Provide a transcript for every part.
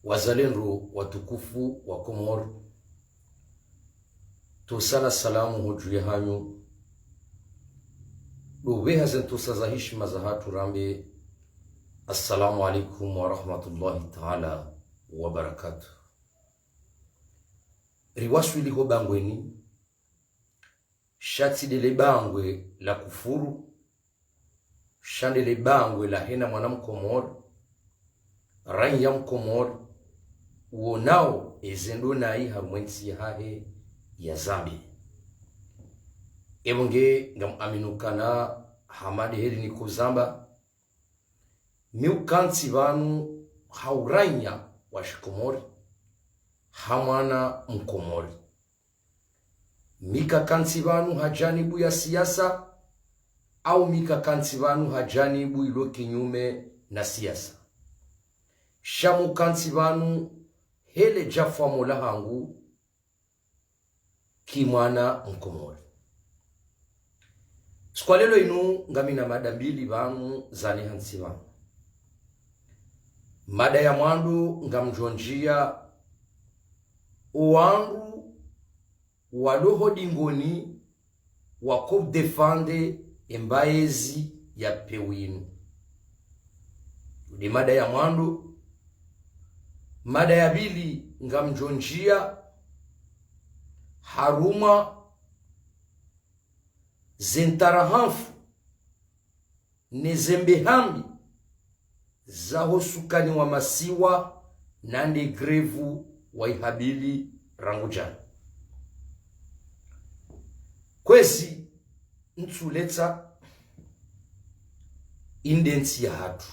Wazalendo watukufu wa Komoro, tusala salamu hujue hanyu duweha zentusa za hishima za hatu rambe. Assalamu alaikum wa rahmatullahi ta'ala wa barakatuh. Riwasu iliho bangweni shati dele bangwe la kufuru, shandele bangwe la hena mwana mkomoro, ranya mkomoro uonao ezendo nai harumwensi hahe ya zambi. Ebonge ngam aminukana hamade heri ni kuzamba miukansi vanu hauranya wa shikomori hamwana mkomori. Mika kansi vanu hajanibu ya siasa au mika kansi vanu hajanibu ilo kinyume na siasa. Shamu kansi vanu hele jafwa mola hangu kimwana mkomori. Skwalelo inu ngamina mada mbili vanu zani hansi vanu. Mada ya mwandu ngamjonjia uwangu waluho dingoni wako defande embaezi ya pewinu. Udi mada ya mwandu. Mada ya bili ngamjonjia haruma zentarahanfu nezembehambi zaho sukani wa masiwa nande grevu wa ihabili rangujani. Kwezi ntuleta indensi ya hatu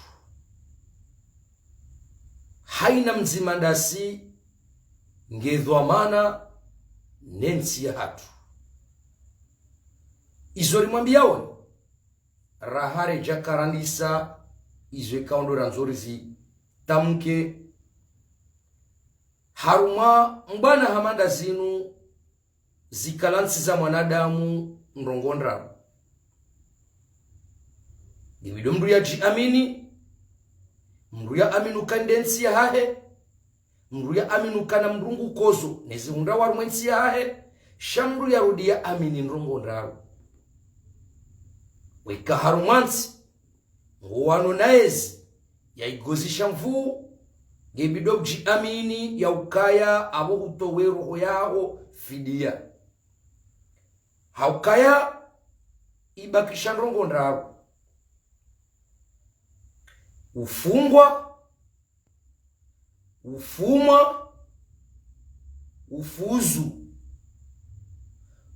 haina mzimandasi ngedhuamana nensi ya hatu. Izori mwambiawe rahare jakarandisa izwe kaundora nzorizi tamke haruma mbana hamanda zinu zikalansi za mwanadamu mrongondra. Divido mru ya jiamini, mru ya aminu kandensi ya hahe, mru ya aminu kana mrungu kozo nezi unda warumwensi ya hahe, shamru ya rudi ya amini mrongondra. Weka harumansi nguwano naezi ya igozisha mfu gebido jiamini ya ukaya abo utowe roho yao fidia. Haukaya ibakisha ndrongo ndaro. Ufungwa, ufuma, ufuzu.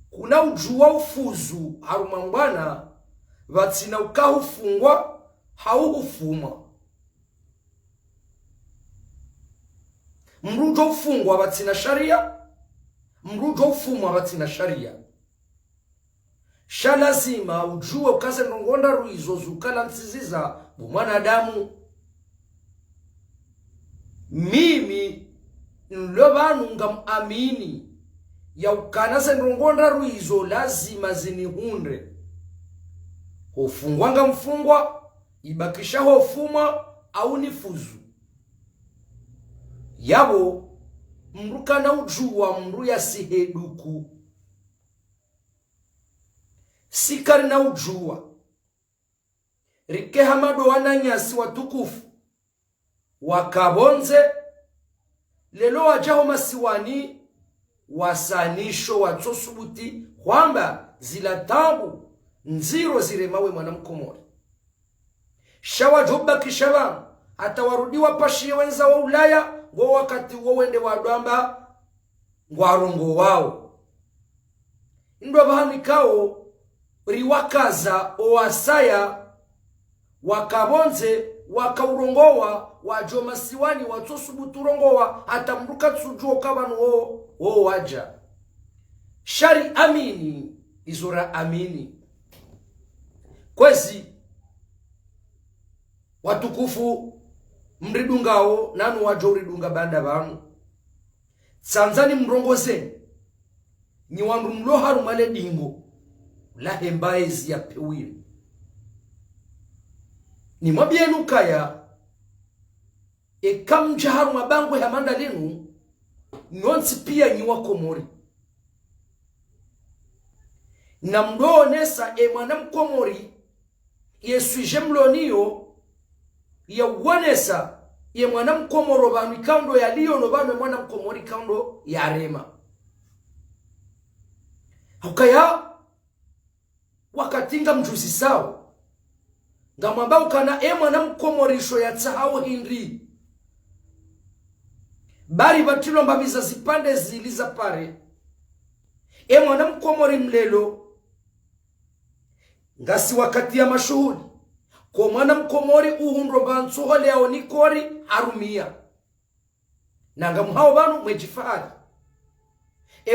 Kuna ujua ufuzu harumambana vatsina ukahufungwa hauhufuma. Mrujo ufungwa vatsina sharia, mrujo ufuma vatsina sharia. Shalazima ujue ukaze nongonda ruizo zukala nsiziza bumwana damu. Mimi nlobanu ngam amini ya ukanaze nongonda ruizo lazima zinihunde. Hofungwa nga mfungwa ibakisha hofuma au nifuzu. Yabo mruka na ujua mru ya siheduku. Sikari na ujua rike hamado wananyasi watukufu wakabonze lelo wajaho masiwani wasanisho watsosubuti kwamba zila tabu nziro ziremawe mwana mkomori. Shawa joba kishawa hata warudiwa pashie wenza wa Ulaya ngo wakati wowende wadwamba ngwarongo wao. Ndo bahani kao riwakaza oasaya wakabonze wakaurongowa wajoma siwani watsosubuturongowa hata mruka tsujuo kabanu o waja. Shari amini izora amini. Kwezi watukufu mridungao nanu wajo ridunga banda banu. Sanzani mrongoze ni wandu mlo harumale dingo. la hembaezi ya pewile ni mabienu kaya ekamja haru mabango ya manda lenu nyonsi pia nyiwa Komori na mdoonesa mwana mkomori yesuje mloniyo ya uwanesa mwana mkomoro banu ikaundo ya liyo no banu mwana mkomori kaundo ya rema hukaya wakatinga mjuzi sao ngamwamba ukana mwana mkomorisho ya tsahao hindri bari batilo mbabiza zipande ziliza pare mwana mkomori mlelo ngasi wakati ya mashuhudi kwa mwana mkomori uhundro bansuho leo nikori arumia nanga muhao banu mwejifari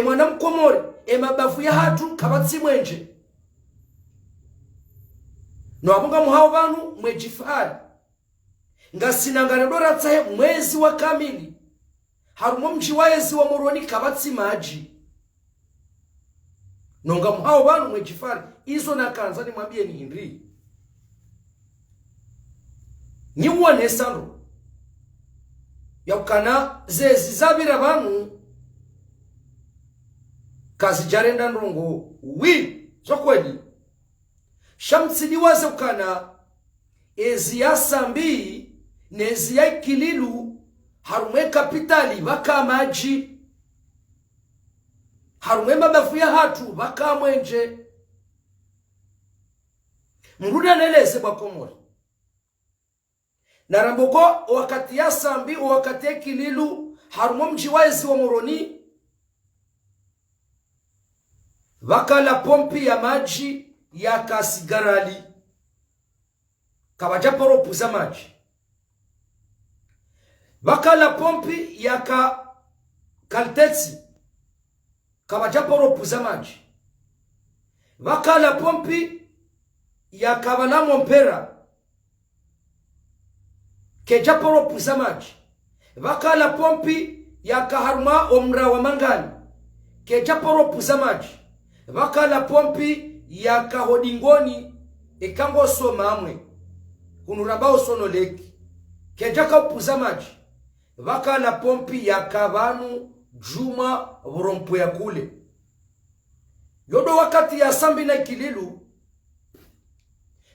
mwana mkomori mabafu ya hatu kabatsi mwenje no abunga muhao banu mwejifari ngasi nangana dora tsahe mwezi wa kamili harumo mji waezi wa moroni kabatsi maji nonga muhao banu mwejifari izo nakanza ni mwambie ni hindri nyiwa nesano ya ukana zezi zabira banu kazi jarenda ndrongo so kweli shamtsidi waze ukana ezi ya sambi nezi ya kililu harume kapitali baka maji harume mabafu ya hatu baka mwenje mruda neleze bwa Komori naramboko wakati ya sambi wakati ya kililu harumo mji waezi wa moroni baka la pompi ya maji ya kasigarali kabaja poropu za maji baka la pompi ya kaltetsi kabaja poropu za maji baka la pompi ya kabalamo mpera keja poropu za maji baka la pompi ya kaharuma omra wa mangani keja poropu za maji baka la pompi ya kahodingoni ekango soma amwe kunurambao sono leki keja kaupuza maji baka la pompi ya kabanu juma burompu ya kule yodo wakati ya sambi na kililu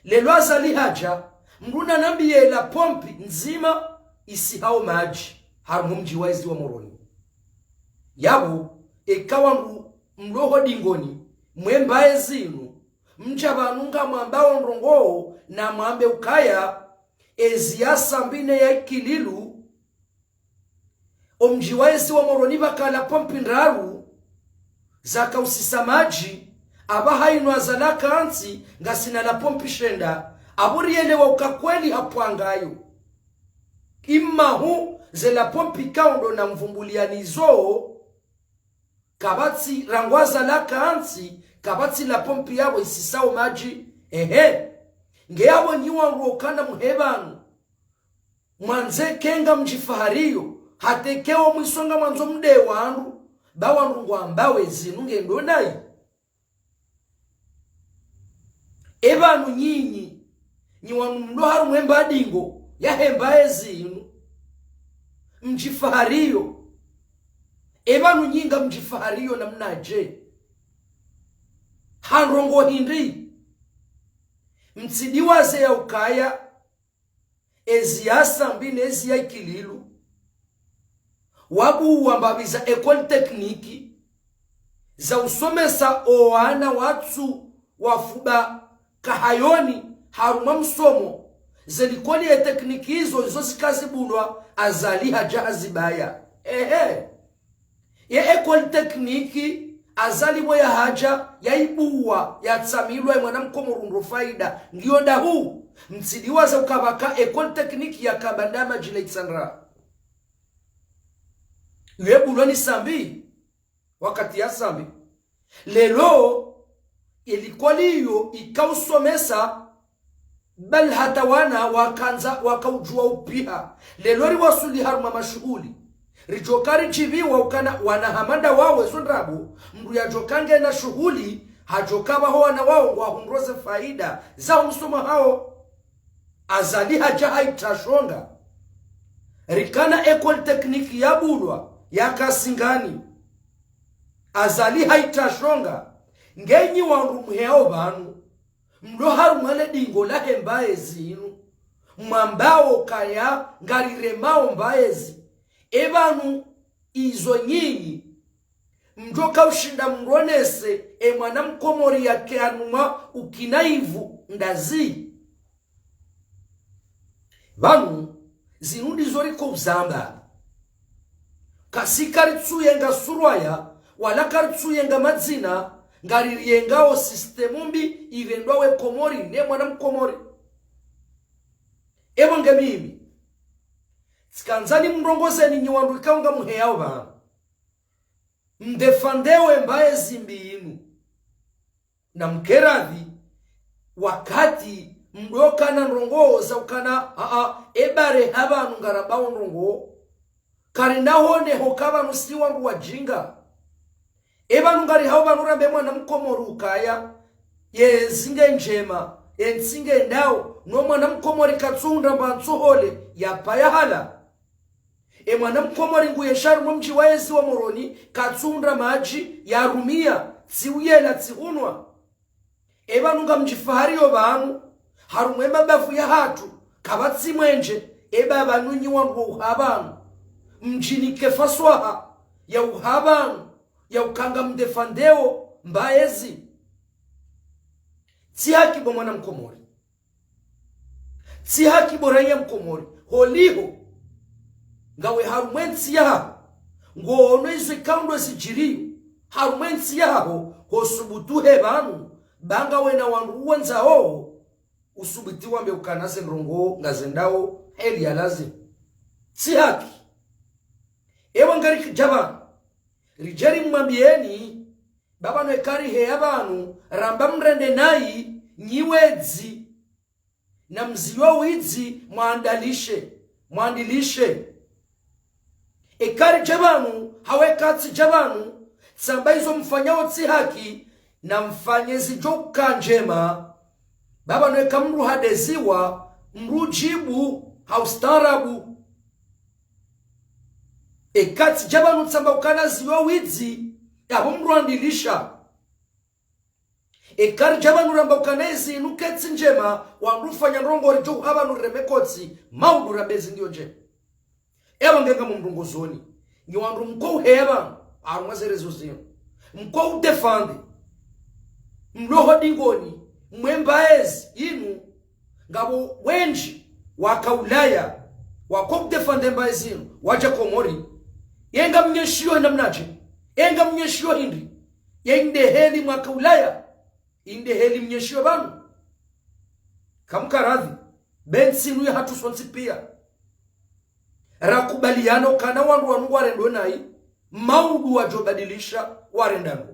lelo azali haja mruna nambiye la pompi nzima isi hao maji harumu mji waezi wa moroni yabu ekawa mloho dingoni mwembae zinu mcha banunga mwambao nrongo na mwambe ukaya ezi ya sambine ya kililu omji waezi wa moroni baka la pompi nraru zaka usisa maji aba hainu azalaka ansi ngasina la pompi shenda aburiele wa ukakweli hapuangayo imahu zela pompi kaundo na mvumbulianizo kabatsi rangwaza la kaansi kabatsi la pompi yabo isisao maji ngeyabo nyiwa ngokana muhebanu mwanze kenga mjifahariyo hatekeo mwisonga mwanzo mde wangu bawa ngwambawe zinunge ndonai ebanu nyinyi nyiwanu mdoharu mwemba dingo ya hembae zinu mjifahariyo ebanu nyinga mjifahariyo na mnaje hanrongo hindri mtsidiwaze ya ukaya ezi ya sambi ezi ya kililu wabu wambabiza ekole tekniki za usomesa oana watu wafuba kahayoni haruma msomo zelikoli ya tekniki hizo zikazi bunwa azali haja azibaya ya ekole tekniki azali boya haja ya ibuwa ya tsamilwa ya mwana mkomorundu faida ngiyo dahu mtsidiwaza ukabaka ekole tekniki ya kabandama jile itsandra yebulwa ni sambi wakati ya sambi lelo ilikwaliyo ikausomesa bal hata wana wakaujua upiha lelo riwasuli haruma mashughuli rijokari chiviwa ukana wanahamanda wawe sondrabu mru ya jokange na shughuli hajokaba hoa na wao wahunroze faida za msoma hao azali haja haitashonga rikana ekol tekniki ya bulwa ya Kasingani azali haitashonga ngenyi wandu muheo banu mdo haru mwale dingo lahe mbaye zinu mwambao kaya ngariremao mbaezi ebanu izo nyinyi mdoka ushinda mronese mwana mkomori yake anuma ukinaivu ndazi banu zinundi zoriko uzamba kasika ritsuyenga surwaya wala karitsuyenga madzina ngaririengao sistemu mbi irendwawe komori ne mwana mkomori ebonge mimi sikanzani mrongozeni nyiwandu ikaunga muheyao bana mdefandewe mbaye zimbi inu na mkeradhi wakati mdoka na nrongoza ukana ebare habanu ngarabao nrongo karinahone hokabanu siwandu wajinga ebanu ngari hao banu rambe mwana mkomoru ukaya ye zinge njema ensinge ndao no mwana mkomori katsunda mbansohole yapaya hala mwana mkomori nguye sharu mji waezi wa moroni katsunda maji ya rumia tsiuyela tsihunwa ebanunga mjifahari obanu harumwe mabafu ya hatu kabatsi mwenje eba nunyi wangu uhabanu mjini kefaswaha ya uhabanu ya ukanga mdefandeo mbaezi si haki bo mwana mkomori si haki bo raya mkomori holiho ngawe harumwensi yaha ngono izo ikaundo sijiri harumwensi yaho hosubutu hebanu banga wena wandu uwanza ho usubuti wambe ukanase nrongo ngazendao heli ya lazim si haki ewa ngari jaba rijeri mwambieni baba nwekari hea banu ramba mrende nai nyiwedzi na mziwa widzi mwandilishe ekari jabanu hawekatsi jabanu sambaizo mfanyao tsi haki na mfanyezi joka njema baba nweka mru hadeziwa mru jibu haustarabu ekatsi jabanu tsamba ukana ziwa widzi yabo mru andilisha ekari jabanu ramba ukanezi nuketsi njema wandufanya nrongori joku habanu remekotsi maudu rabezi ndiyo njema ewa ngenga mumrungozoni ni wandu mkou heba arumwazerezo zino mkou defande mloho dingoni mwembaezi inu ngabo wenji wakaulaya wako defande mbaezi inu waja komori yenga mnyeshio namnaje yenga mnyeshio hindi yende heli mwakaulaya inde heli mnyeshio banu kamkaradhi bensinu ya hatu sonsi pia rakubaliano kana wandu wanu warendo nai maudu wajobadilisha warendano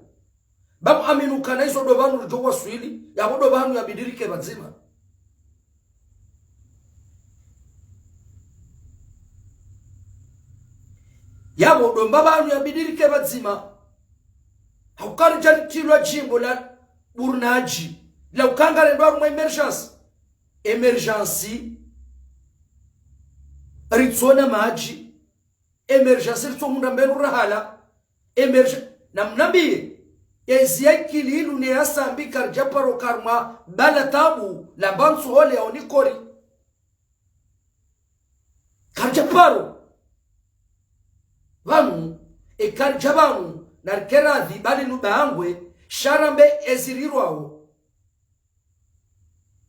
babu aminu kana izo dobanu jowa swili ya dobanu ya bidirike bazima yabo dombabanu ya bidirike bazima haukari jaritilwa jimbo la burnaji la ukangare ndo mu emergency ritsona maji emergency ritsomunda mbelu rahala namnabi eziyakililu ne asambika japaro karma bala tabu la bansu hole ya onikori karjaparo vanu karjabanu narkeradhi bali nubangwe sharambe ezirirwao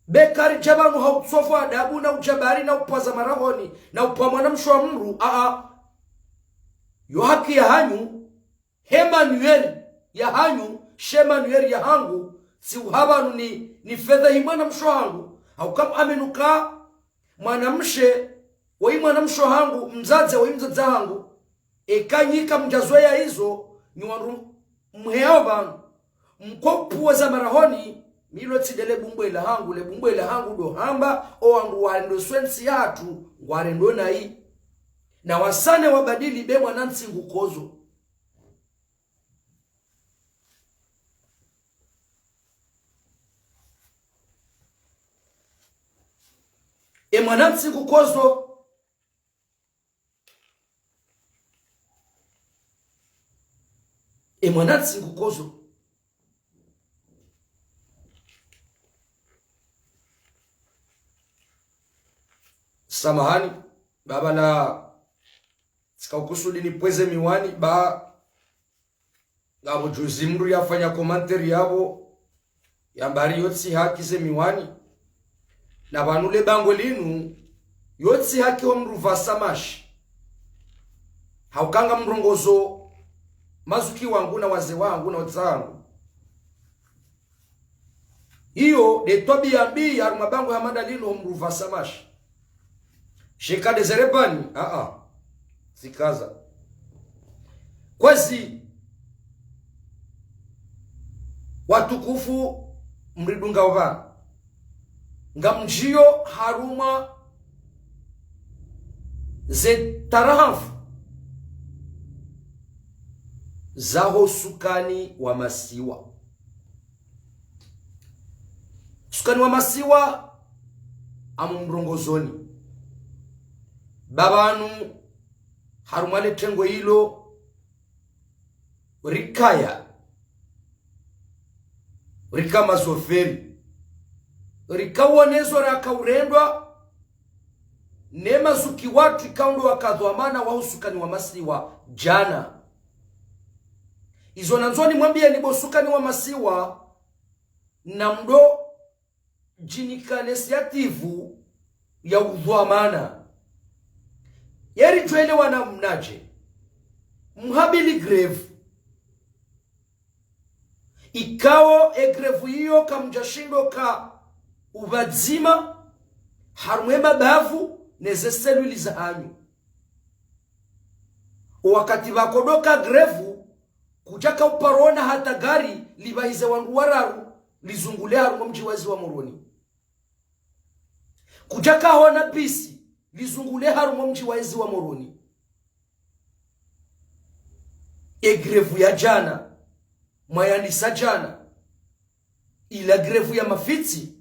bekari jabanu hautsofu adabu na ujabari na upaza marahoni na upamwana mshwa mru yo haki ya hanyu Emmanuel ya hanyu Shemanuel ya hangu si uhabanu ni fedha himwana mshwa hangu au kama amenuka mwanamshe wa mwanamshwa hangu mzaze wa mzaza hangu ekanyika mjazoea hizo ni wandu mheo banu mkopu za marahoni milo tidele bumbwela hangu le bumbwela hangu do hamba o wandu warendo swensi yatu warendo na hii na wasane wabadili be mwanansi ngukozo mwanansi kukozo mwanansi kukozo samahani baba na sikakusudi nipweze miwani ba ngabo juzi mru yafanya komanteri yabo yambari yotsi haki ze miwani na banule bango linu yotsi haki wa mru vasamashi haukanga mrongozo mazuki wangu na waze wangu na otzangu hiyo de tobi yambi ya mabango ya madalino mru vasamashi shekade zerebani sikaza kwezi watukufu mridunga ova ngamjio haruma ze tarahafu zaho sukani wa masiwa. Sukani wa masiwa amumrongozoni babanu harumale tengo hilo rikaya rikama soferi rikawonezo rakaurendwa nema zuki watu ikaundo wakadhuamana wa usukani wa masiwa jana izo nanzoni mwambia nibosukani wa masiwa na mdo jinikanesiyativu ya udhuamana yeri juele wana mnaje mhabili greve ikao egrevu hiyo kamjashindo ka ubadzima harumwema bavu neze seluli za hanyu wakati bakodoka grevu kujaka uparona hata gari libahize wangu wararu lizungule harumo mjiwazi wa moroni kujaka hona bisi lizungule harumo mjiwazi wa moroni egrevu ya jana mwayandisa jana ila grevu ya mafiti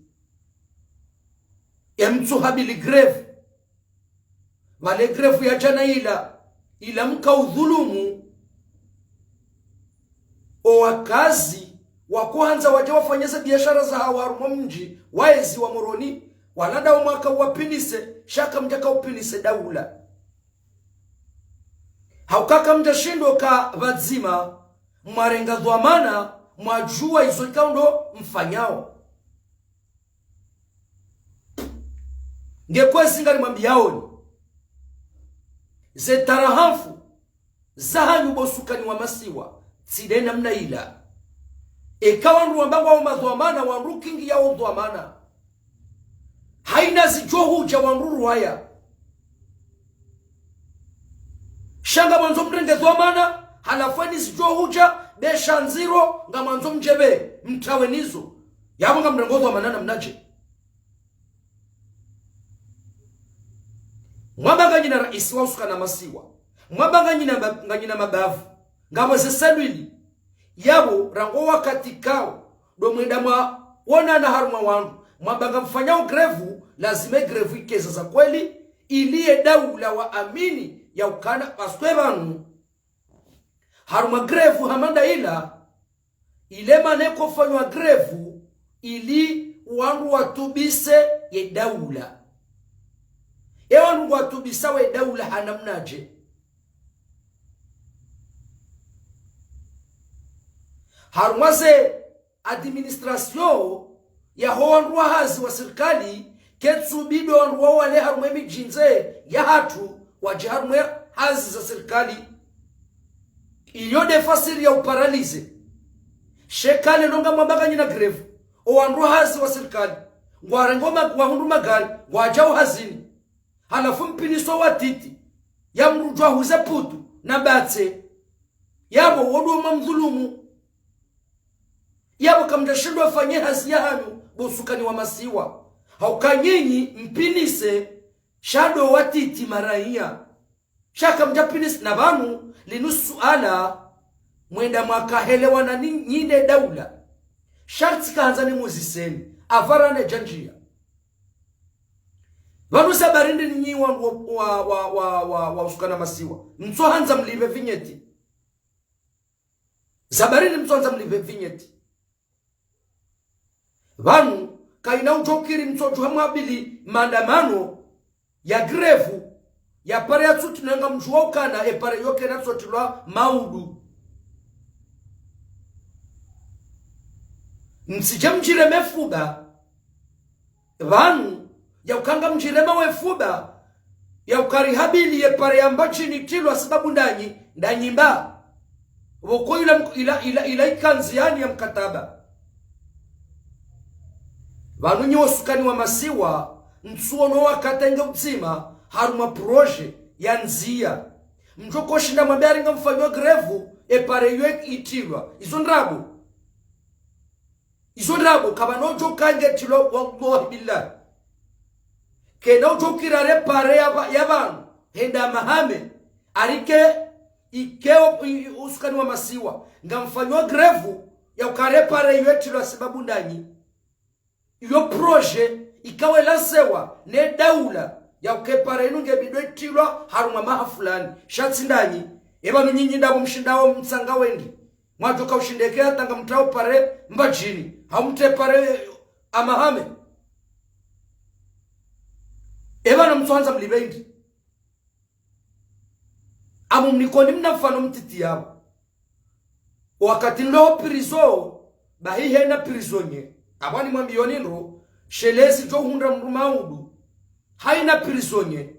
ya mtu habili grevu wale grevu ya jana ila mka udhulumu o wakazi wakuhanza waje wafanyeze biashara za hawarumo mji waezi wa moroni walada umwaka uwapinise shaka mjaka upinise daula haukaka mjashindo ka vadzima mwarenga dhuamana mwajua izo ikaundo mfanyao ngekwe singari mwambiaoni ze tarahafu zahanyu bosukani wa masiwa tside namna ila ekawa ndu wambangwa wa madhuamana wa rukingi ya udhuamana haina zijohuja wa nruru haya shanga mwanzo mrenge dhuamana halafani zijohuja besha nziro nga mwanzo mjebe mtawe nizo yabo nga mrengo dhuamana na mnaje mwabanga njina raisi wa usukana masiwa mwabanga njina mabavu nga mwese salwili yabo rango wakati kao do mwenda mwa wana na haruma wangu mwabanga mfanyao grevu lazime grevu ikeza za kweli iliye daula wa amini ya ukana paswe banu haruma grevu hamanda ile maneko fanywa grevu ili wangu watubise ye daula wangu watubisa we daula hanamnaje harumwaze administration ya wangu hazi wa serikali ketsubido wangu wale harumwe mijinze ya hatu waje harumwe hazi za serikali iliyo defasiri ya uparalize shekale nonga mwambaka njina grevu o wangu hazi wa serikali ngwarengoma wahundu magari wajao hazini halafu mpiniso watiti ya mrujwa huze putu na batse yabo wodu mamdhulumu yabo kamjashindo afanye hazi ya hanyu bosukani wa masiwa haukanyinyi mpinise shado watiti maraia shaka mjapinise na banu linusu ala mwenda mwakahelewa na nyine daula sharti kaanza ni muziseni avarane janjia Vanu sabarindi ninyi wa usukana masiwa. Mso hanza mlive vinyeti. Sabarindi mso hanza mlive vinyeti. Vanu kaina ujokiri mso juhamwabili maandamano ya grevu ya pare ya tsuti nanga mjuokana pare yoke na tsotilwa maudu. Msije mjireme fuba. Vanu ya ukanga mjirema wefuba ya ukarihabili pare ya mbachini tilwa sababu ndanyi mba woko ila ikanziani ya mkataba. Vanu nyo sukani wa masiwa nsuono wakatenge utsima haruma proje ya nzia mjoko shinda mwambari nga mfanyo grevu pare yue itilwa izo ndrabo kabanojo kange tilo wallahi billah kena ujokirare pare ya vanu henda mahame arike ikeo usukani wa masiwa nga mfanyo grevu ya ukare pare yue tilo sababu ndanyi iyo proje ikawe lasewa ne daula ya ukepare inunge bidwe tilwa haruma maha fulani shatsi ndanyi ebanu nyinyi ndabo mshindao mtsanga wendi mwatoka ushindekea tanga mtao pare mbajini hamte pare amahame ebanu mtwanza mlibendi amu mnikoni mnafano mtiti yabo wakati nlo prizo bahihe na prizonye abani mwambioni nro shelezi jo hundra mrumaudu haina prizonye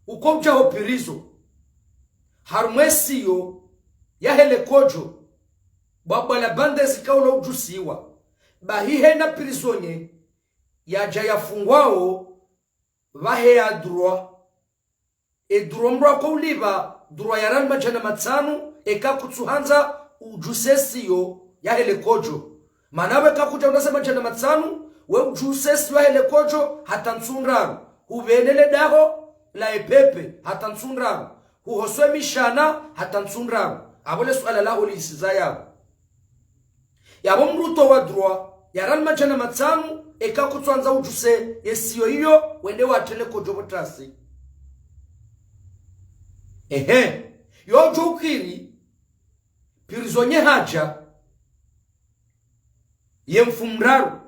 uko mchaho pirizo harumwesiyo ya hele kojo baba la bande zikaulo ujusiwa bahihe na prizonye ya jaya fungwao vahe ya droit droit mbwa kwa uliva droit ya rani majana matsanu kutsuhanza ujusesiyo ya hele kojo manawe kakuja unasema majana matsanu we ujusesiyo ya hele kojo hata nsundraru huvenele daho la epepe hata nsundraru huhoswe mishana hata nsundraru abole suala laho liisiza yabo mruto wa droit yaran majana matsamu kutsuanza ujuse yesiyo hiyo wende watele kojobotasi yo jokiri pirizonye haja yemfumraru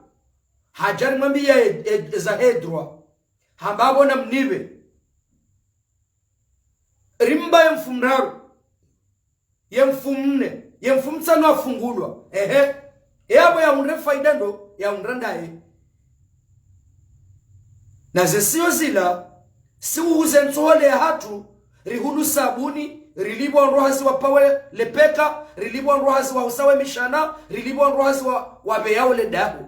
hajari mambi ya za hedroa hambabo na mnibe rimba yemfumraru yemfumne yemfumtsano afungulwa yabo ya unre faida ndo ya unrandaye na zesiyo zila si uhuze ntsole ya hatu rihulu sabuni rilibwa nrohasi wa pawe lepeka rilibwa nrohasi wa usawe mishana rilibwa nrohasi wa beyao le dahu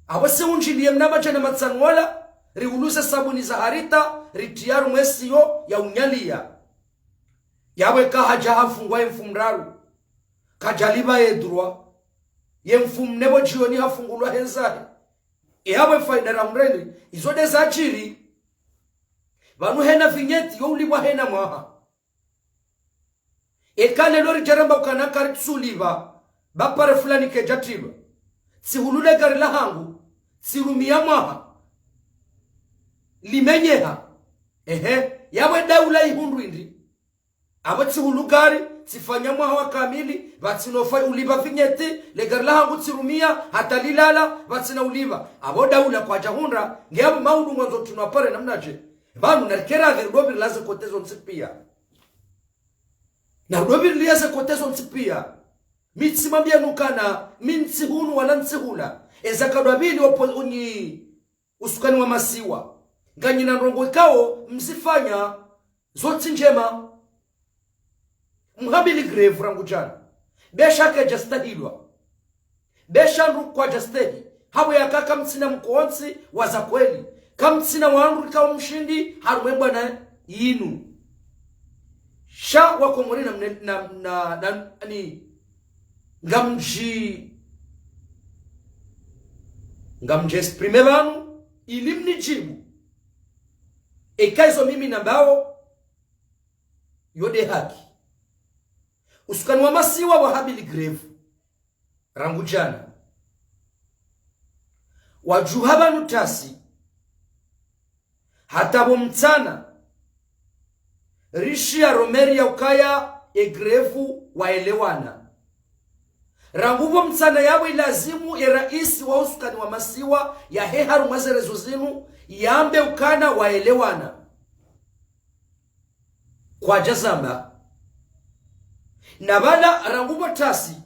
awase unjili mnama jana matsanwala rihuluse sabuni za harita ritiyaru mwesiyo ya unyalia yawe kahaja hafungwa yemfumraru kajaliba yedrua yemfumnebo jioni hafungulwa henzahi yawe faida ramreli izode za chiri vanu hena vinyeti yo ulibwa hena mwaha ekale lori jaramba ukana kari tsuliva bapare fulani kejatilwa sihulule gari la hangu sirumia mwaha limenyeha yawe daula ihundwindi abo tsihulugari sifanya mwaha wa kamili vatsinofa uliva vinyeti le gari la hangu tsirumia hata lilala vatsina uliva abo daula kwa jahundra ngeabo maudu mwanzo tunapare namnaje vanu nalikera virubiri laze kotezo nsipia na rubiri liaze kotezo nsipia mitsimambia nukana minsi hunu wala nsihula ezakadwabili wapo unyi usukani wa masiwa nganyina nrongo ikao msifanya zoti njema mhabili grave rangu jana besha ke jastahilwa besha nru kwa jastahi hawe ya kaka msina mkoonsi waza kweli kamtsina wangu kawa mshindi harumemba na yinu sha wako mwori na ngamji esprime vanu ilimni jibu ekaizo mimi nambao yode haki usukani wa masiwa wa habili grave rangu jana wajuhaba nutasi hatabo mtana rishi ya romeri ya ukaya egrevu waelewana rangubo mtana yawe lazimu ya raisi wa usukani wa masiwa ya heharu mazerezo zinu yambe ukana waelewana kwa jazamba na bala rangubo tasi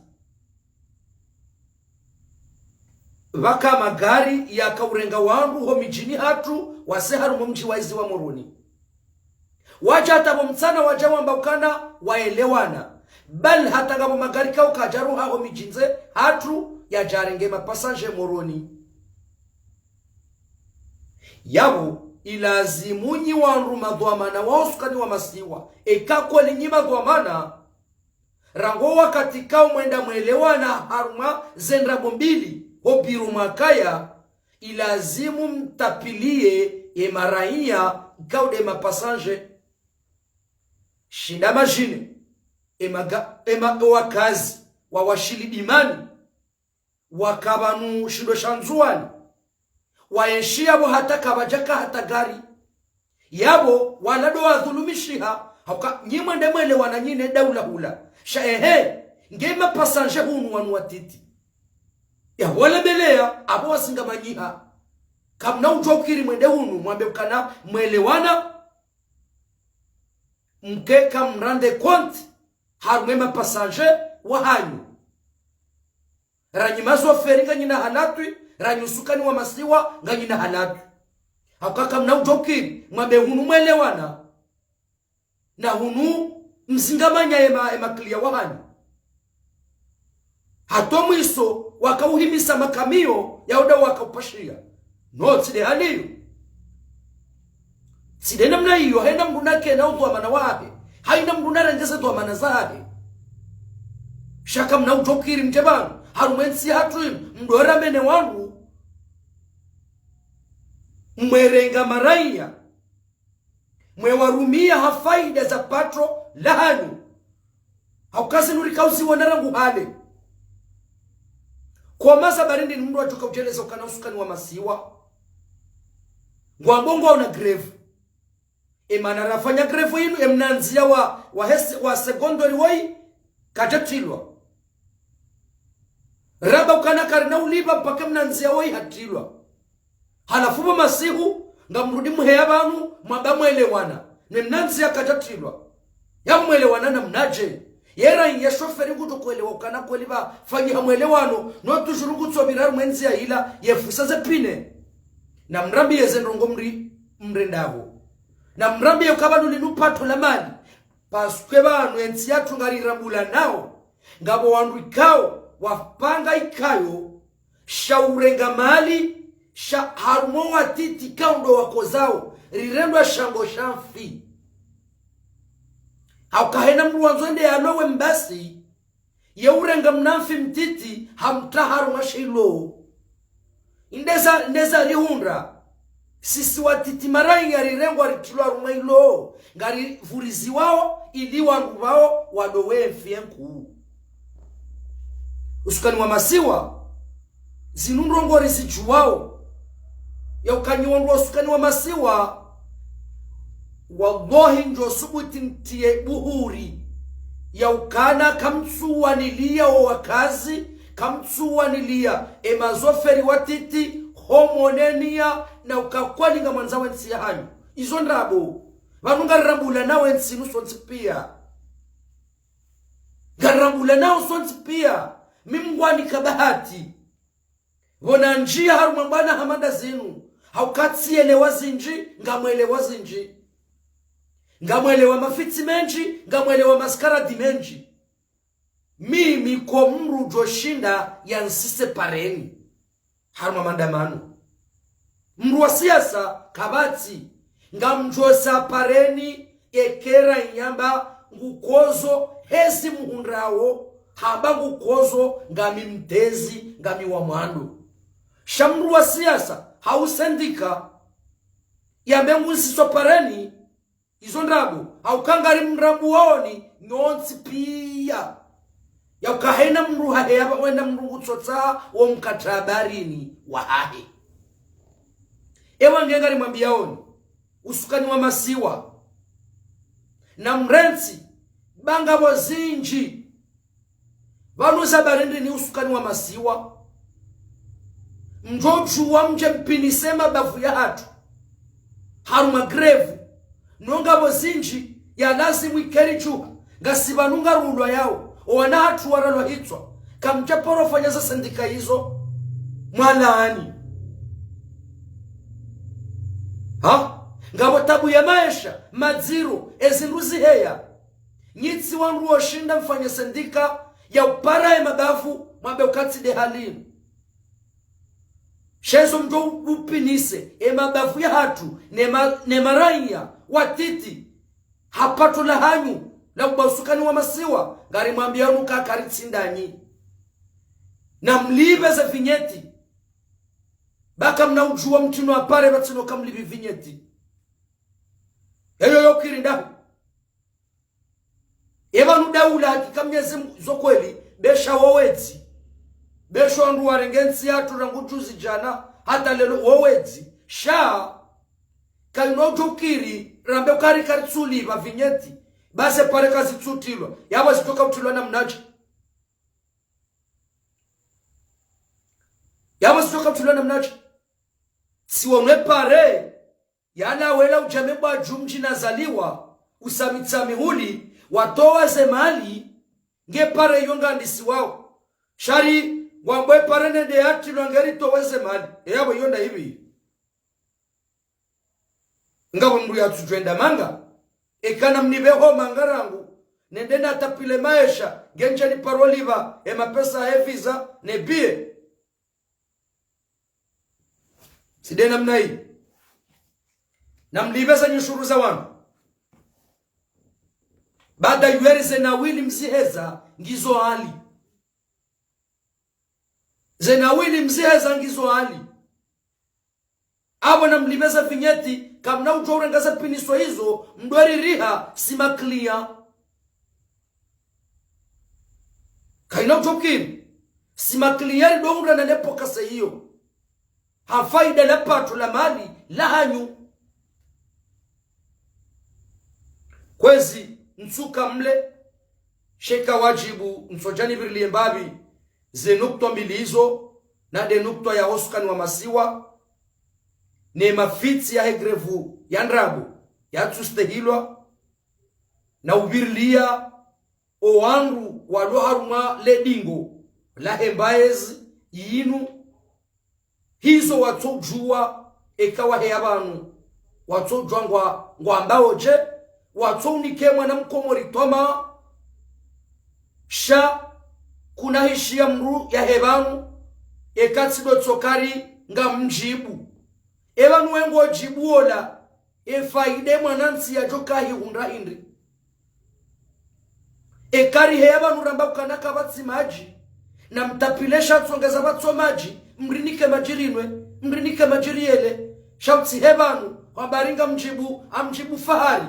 waka magari ya kaurenga wangu ho mijini hatu waseharu mumji waizi wa Moroni waja hatabo mtana waja wambakana waelewana bal hata ngabo magari kao kajaru ho mijinze hatu ya jarenge mapasanje Moroni yabo ilazimunyi wanru madwamana wa usukani wa masiwa ekako linyi madwamana rango wakati kao mwenda mwelewana haruma zendrabo mbili hobiru makaya ilazimu mtapilie emaraia kaude mapasanje shinda majine ema wakazi wa washilibimani wakabanu shindo shanzuani waenshia bo hata kabajaka hata gari yabo walado wadhulumishiha hauka nyimwende mwele wananyine daula hula shaehe ngema pasanje hunu wanu watiti ya wala belea abo wasingamanyiha kamna ujokiri mwende hunu mwambe ukana mwelewana mkeka mrande konti harumema pasanje wahanyu ranyimazo feringa nyina halatwi ranyusukani wa masiwa nganyina halatwi hakaka mna ujokiri mwambe hunu mwelewana na hunu mzingamanya ema klia wahanyu hatomu iso wakauhimisa makamio ya oda wakaupashia no tside haliyo tside namna hiyo haina mruna kena udwamana wahe haina mruna rengeze dwamana zahe shaka mna ujokiri mjebanu harumensi hatuim mdora mene wangu mwerenga maraia mwewarumia hafaida za patro lahanu haukazi nurikauzi wanarangu hale kwa maza barindi ni mdu watuka ujeleza ukana usukani wa masiwa ngwambongo una grevu emana rafanya grevu inu emnanzia wa secondary wai kajatilwa raba ukana karina uliba mpaka mnanzia wai hatilwa halafuba masihu nga mrudi muhea banu mwamba mwelewana ni mnanzia kajatilwa ya mwelewana na mnaje yera ya shoferi nguto kuelewa ukana kueliba fanyi hamwelewano no tujurungu tsobiraru mwenzi ya hila yefusa ze pine na mrambi yeze ndongo mrendaho na mrambi yukabanu linupato la mali pasukwe banu ensi yatu ngari rambula nao ngabo wandu ikao wapanga ikayo shaurenga mali harumo watiti kaundo wako zao rirendwa shango shamfi haukahena mruwanzwende ya lowe mbasi ya urenga mnamfi mtiti hamtaharu mashilo indeza lihundra sisi watiti marai ya rirengwa rikilwa rumailo ngari vurizi wao ili wangu wao wadowe mfienku usukani wa masiwa zinundrongo risichu wao ya ukanyiwondu wa usukani wa masiwa wallahi njo subuti ntie buhuri ya ukana kamtsuwa nilia o wakazi kamtsuwa nilia emazoferi watiti homonenia na ukakwani nga mwanza wensi ya hanyu izo ndrabo vanunga rambula na wensi nusonsi pia garambula na usonsi pia mimngwani kabahati vona njia harumambana hamanda zinu haukatsi elewa zinji ngamwelewa zinji ngamwelewa mafitsi menji ngamwelewa maskaradi menji mimi kwa mru joshinda ya nsise pareni haruma mandamano mru wa siasa kabati ngamjosa pareni ekera nyamba ngukozo hezi muhundrawo hamba ngukozo ngami mtezi ngami wa mwando shamru wa siasa hausendika ya mengu siso pareni izo ndrabu haukangari mrabu waoni nyonsi pia ya ukahena mru haheba wenda mru utsotsa wa mkatabarini wa hahe ewa ngengari mwambiaoni usukani wa masiwa na mrenzi banga bozinji vanuza barindi ni usukani wa masiwa mjoju wa mje mpinise mabavu ya hatu haruma grevu nonga bozinji ya lazimu ikeri juha ngasibanunga rulwa yao wana hatu waralwa hitswa kamja poro fanyaza sandika hizo mwalaani ngabo tabu ya maisha madziro ezinduzi heya nyitsi wangu washinda mfanya sandika ya upara ya mabavu mwambe ukati de halini shezo mjo upinise mabavu ya hatu ne maraiya watiti hapato la hanyu la ubasukani wa masiwa ngari mwambia nuka karitsindanyi na mlibe za vinyeti baka mna ujua mtino wa pare batino kamlibi vinyeti Eyo yokirinda eba nudaula hakikamyezi zokweli besha wowezi besho andu warengensi hatu rangujuzi jana hata lelo wowezi sha kainojukiri rambe ukari karitsuli ba vinyeti base pare kazi tsutilwa yaba zitoka utilwa na mnaji yaba zitoka utilwa na mnaji siwone pare yana wela ujamebwa jumji nazaliwa usamitsami huli watoa zemali nge pare yonga ndisi wao shari wambwe pare nende yati ngeri towe zemali yabo yonda hivi ngabo mru ya tujenda manga ekana mnibeho mangarangu nende na tapile maisha genje ni paroliva mapesa heviza ne bie sidena mnai na mlibeza nyushuru za wangu baada yueri zenawili mziheza ngizo hali zenawili mziheza ngizo hali abo na mlibeza vinyeti kamna ujore ngaza piniswa hizo mdwari riha simaklia kaina utokini simaklia dongra na nepoka sa hiyo hafaida la pato la mali la hanyu kwezi nsuka mle sheka wajibu nsojani birlie mbabi ze nukto mbili hizo na de nukto ya osukani wa masiwa ne mafitsi ya hegrevu ya ndrabu ya tustehilwa na ubirlia owangu waluharuma ledingo la hembaezi yinu hizo watojua ekawa heyabanu watojua ngwambao je watonike mwana mkomori toma sha kuna hishia mru ya hebanu ekatsido tsokari nga mjibu ebanu wengo jibuola efaide mwanansi ya joka hiunda indri ekari hebanu ramba kukanaka batsi maji na mtapilesha tsongeza batso maji mrinike majirinwe mrinike majiriele shautsi hebanu wabaringa mjibu amjibu fahari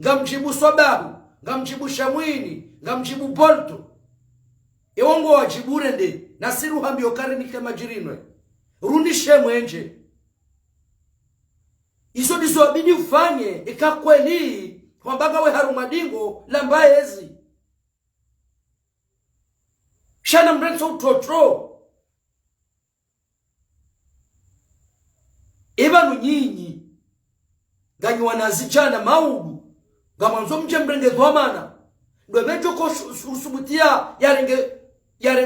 ngamjibu Swabahu, ngamjibu Shamwini, ngamjibu Bolto. Ewongo wajibure nde, nasiru hambi okari nike majirinwe. Rundishe mwenje. Iso diso wabidi ufanye, ikakweli, wambaga we harumadingo, lambaye ezi. Shana mrenso utotro. Ebanu nyinyi, ganyi wanazichana maudu. Gamanzo mche mrenge dhwamana ndo mejo ko usubutia yarenge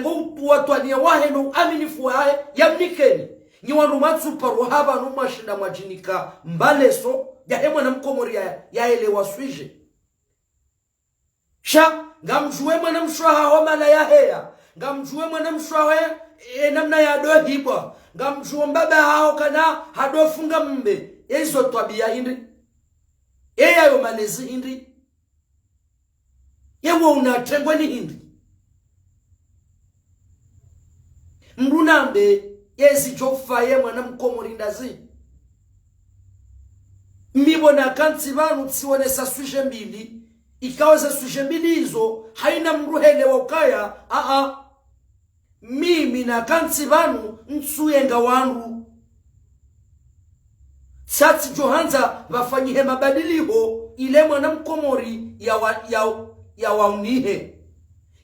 utuwatwania waheno aminifu wae yamnikeni ni wanumatsu paru haba numashinda majinika mbaleso ya hemwa na mkomori ya elewa swije sha ngamjue mwana mshwaha homa la ya heya ngamjue mwana mshwaha namna ya doa hibwa ngamjue mbaba hao kana hadofunga mbe ezo tabia hindi eya yo malezi hindi yewo unatengwa ni hindi mrunambe yezi jofa ye mwana mkomori ndazi mibona kanti banu tsione sa suje mbili ikawa za suje mbili hizo haina mruhele wa ukaya mimi na kanti banu nsuyenga wangu Sati johanza wafanyihe mabadiliko ile mwana mkomori ya waunihe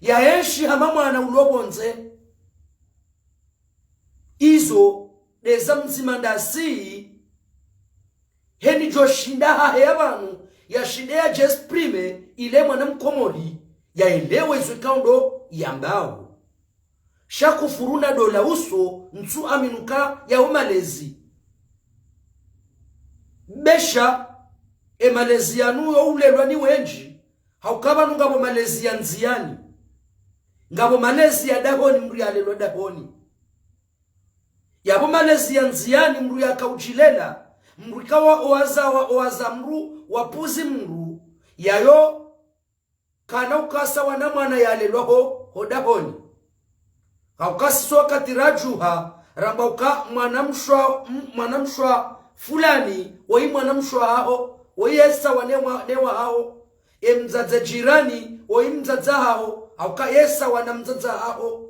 ya enshi hama mwana ulobonze izo deza mzima ndasi heni joshinda hahe abantu ya shidea jesprime ile mwana mkomori ya elewe izo kaundo yambao shakufuruna dola uso ntu aminuka ya umalezi besha emalezi yanuyo ulelwa ni wenji haukaba ngabo malezi ya nziani ngabo malezi ya dahoni mru ya lelwa dahoni yabo malezi ya nziani mru ya kaujilela mru kawa oaza mru wapuzi mru yayo kana ukasa wana mwana ya lelwa ho dahoni haukasi soka tirajuha rambauka mwanamshwa fulani woi mwanamshwa hao woi esa wanewa hao emzaza jirani woi mzaza hao hauka esa wanamzaza hao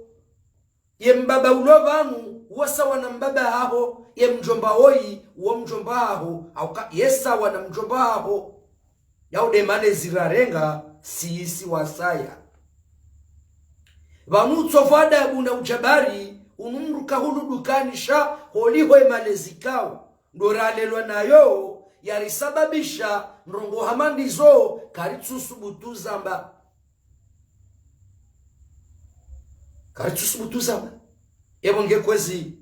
yembaba ulovanu wasa wanambaba hao yemjomba woi uo mjomba hao hauka esa wanamjomba hao yaude mane zirarenga siisi wasaya vanutofada buna ujabari unumruka hulu dukanisha holiho emalezi kao ndoralelwa nayo yarisababisha ndrongo hamandizo karitsusubutu zamba ebonge kwezi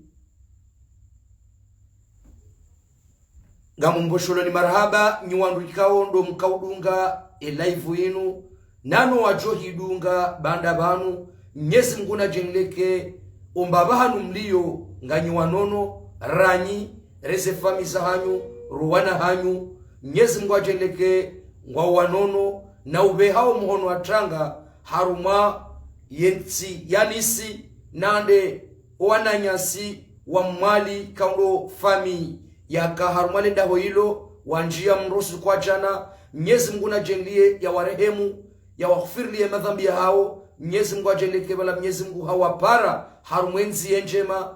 ngamumboshola ni marhaba nyuwandu ikao ndo mkaudunga live inu nano wajohidunga banda banu Mnyezi Mungu na jengleke ombaba hanu mlio nganyuwanono ranyi reze famisa hanyu ruwana hanyu Mnyezi Mungu ajengleke ngwa wanono na ube hao muhono atranga haruma yensi yanisi nande wananyasi wa mwali kaundo fami yaka harumale daho hilo wanjia mrosu kwa jana Mnyezi Mungu na jenglie ya warehemu ya waghfirli madhambi ya hao Mnyezi Mungu ajeleke bala Mnyezi Mungu hawapara harumwenzi njema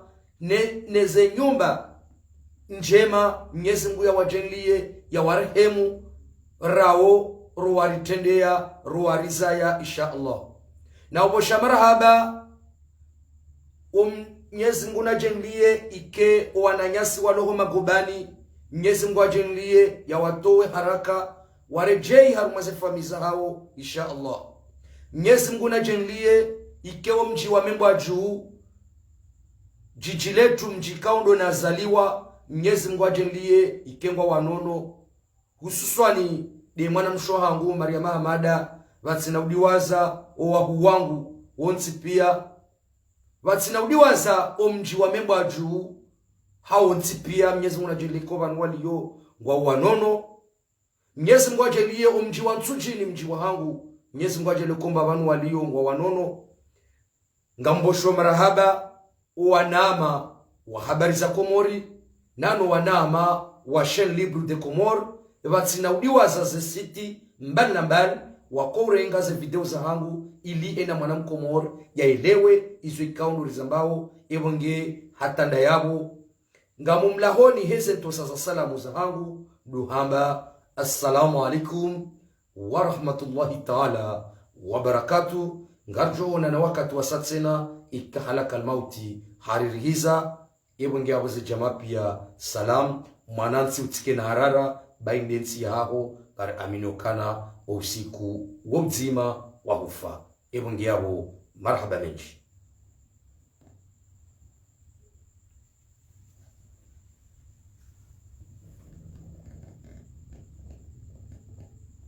neze nyumba njema Mnyezi Mungu ya wajenlie ya warehemu rao ruwaritendea ruwarizaya insha Allah na ubosha marhaba Mnyezi Mungu najenlie ike wananyasi waloho magubani Mnyezi Mungu ajenlie ya watowe haraka warejei harumwaze famiza hao insha Allah Mnyezi Mungu najenlie ikewo mji wa membo juu jiji letu mji kaundo nazaliwa Mnyezi Mungu ajenlie ikengwa wanono hususwani de mwana mshoha wangu Maria Mahamada vatsina udiwaza owahu wangu wonsi pia vatsina udiwaza omji wa membo juu hao wonsi pia Mnyezi Mungu najenlie kwa waliyo ngwa wanono Mnyezi Mungu ajenlie omji wa Nsujini mji wa hangu Mnyezi Mungu ajele komba vanu waliyo ngwa wanono ngambosho marahaba wanama wa habari za Komori nano wanama wa chaîne libre de Comores vatsina udiwaza ze city mbali na mbali wakorenga ze video za hangu ili ena mwana mkomor yaelewe izo ikaundo rizambao ebonge hatanda yabo ngamumlahoni heze tosa za salamu za hangu duhamba assalamu alaikum wa rahmatullahi ta'ala wa barakatuh ngarjo na wakati wa satsena ikahalaka almauti haririhiza ebonge abuze jamaa pia salam mwanansi utike na harara baindensi yaho kar aminokana usiku wa mzima wa hufa ebonge abo marhaba menji